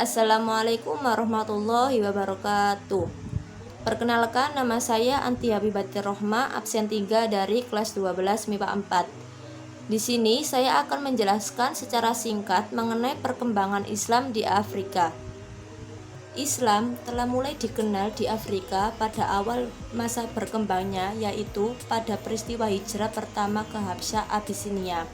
Assalamualaikum warahmatullahi wabarakatuh. Perkenalkan, nama saya Anti Habibatir Rohma, absen 3 dari kelas 12 MIPA 4. Di sini saya akan menjelaskan secara singkat mengenai perkembangan Islam di Afrika. Islam telah mulai dikenal di Afrika pada awal masa berkembangnya, yaitu pada peristiwa hijrah pertama ke Habsyah Abisinia.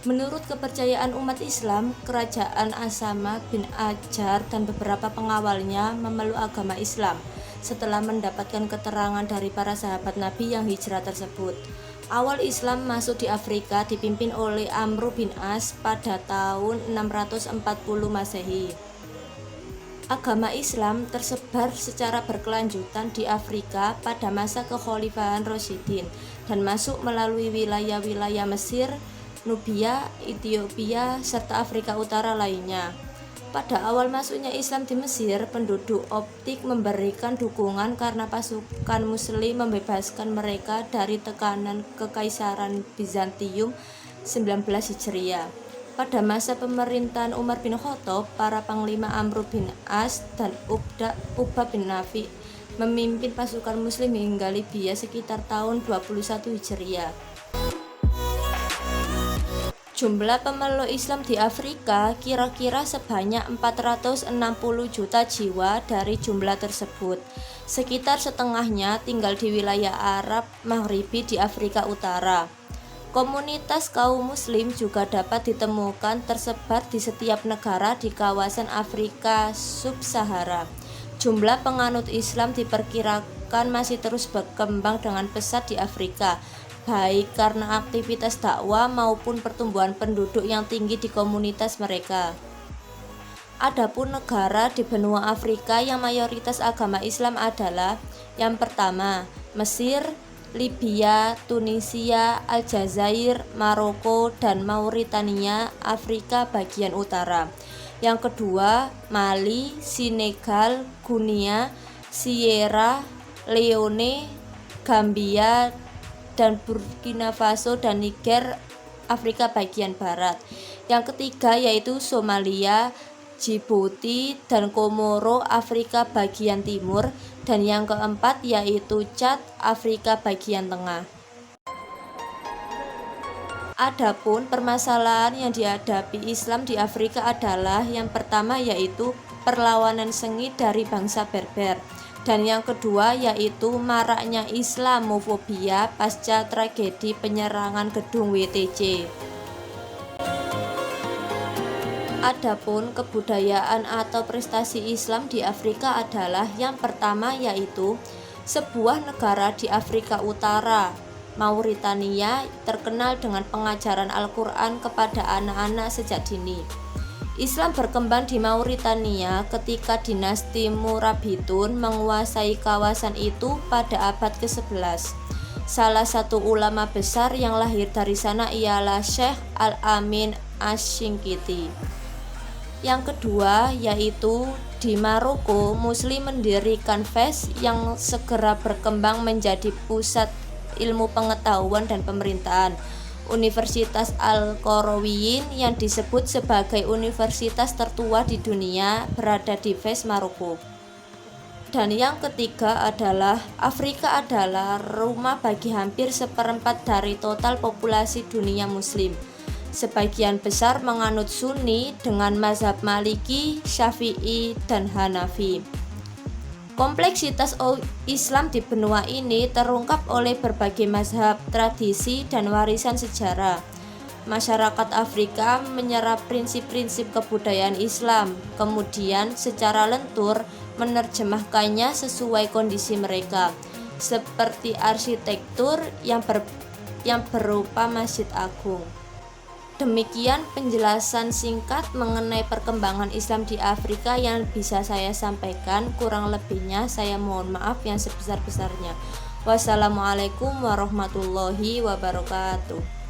Menurut kepercayaan umat Islam, kerajaan Asama bin Ajar dan beberapa pengawalnya memeluk agama Islam setelah mendapatkan keterangan dari para sahabat Nabi yang hijrah tersebut. Awal Islam masuk di Afrika dipimpin oleh Amr bin As pada tahun 640 Masehi. Agama Islam tersebar secara berkelanjutan di Afrika pada masa kekhalifahan Rasyidin dan masuk melalui wilayah-wilayah Mesir, Nubia, Ethiopia, serta Afrika Utara lainnya. Pada awal masuknya Islam di Mesir, penduduk Optik memberikan dukungan karena pasukan Muslim membebaskan mereka dari tekanan Kekaisaran Bizantium 19 Hijriah. Pada masa pemerintahan Umar bin Khattab, para panglima Amr bin As dan Uqbah bin Nafi memimpin pasukan Muslim hingga Libya sekitar tahun 21 Hijriah. Jumlah pemeluk Islam di Afrika kira-kira sebanyak 460 juta jiwa. Dari jumlah tersebut, sekitar setengahnya tinggal di wilayah Arab Maghribi di Afrika Utara. Komunitas kaum muslim juga dapat ditemukan tersebar di setiap negara di kawasan Afrika Sub-Sahara. Jumlah penganut Islam diperkirakan masih terus berkembang dengan pesat di Afrika, baik karena aktivitas dakwah maupun pertumbuhan penduduk yang tinggi di komunitas mereka. Adapun negara di benua Afrika yang mayoritas agama Islam adalah: yang pertama, Mesir, Libya, Tunisia, Aljazair, Maroko, dan Mauritania, Afrika bagian utara. Yang kedua, Mali, Senegal, Guinea, Sierra Leone, Gambia, dan Burkina Faso dan Niger, Afrika bagian barat. Yang ketiga yaitu Somalia, Djibouti, dan Komoro, Afrika bagian timur. Dan yang keempat yaitu Chad, Afrika bagian tengah. Adapun permasalahan yang dihadapi Islam di Afrika adalah: yang pertama yaitu perlawanan sengit dari bangsa Berber, dan yang kedua yaitu maraknya Islamofobia pasca tragedi penyerangan gedung WTC. Adapun kebudayaan atau prestasi Islam di Afrika adalah: yang pertama yaitu sebuah negara di Afrika Utara, Mauritania, terkenal dengan pengajaran Al-Quran kepada anak-anak sejak dini. Islam berkembang di Mauritania ketika dinasti Murabitun menguasai kawasan itu pada abad ke-11. Salah satu ulama besar yang lahir dari sana ialah Syekh Al-Amin Asy-Syinkiti. Yang kedua yaitu di Maroko, Muslim mendirikan Fez yang segera berkembang menjadi pusat ilmu pengetahuan dan pemerintahan. Universitas Al-Qarawiyyin yang disebut sebagai universitas tertua di dunia berada di Fez, Maroko. Dan yang ketiga adalah Afrika adalah rumah bagi hampir seperempat dari total populasi dunia Muslim. Sebagian besar menganut Sunni dengan mazhab Maliki, Syafi'i, dan Hanafi. Kompleksitas Islam di benua ini terungkap oleh berbagai mazhab, tradisi, dan warisan sejarah. Masyarakat Afrika menyerap prinsip-prinsip kebudayaan Islam, kemudian secara lentur menerjemahkannya sesuai kondisi mereka, seperti arsitektur yang berupa Masjid Agung. Demikian penjelasan singkat mengenai perkembangan Islam di Afrika yang bisa saya sampaikan. Kurang lebihnya saya mohon maaf yang sebesar-besarnya. Wassalamualaikum warahmatullahi wabarakatuh.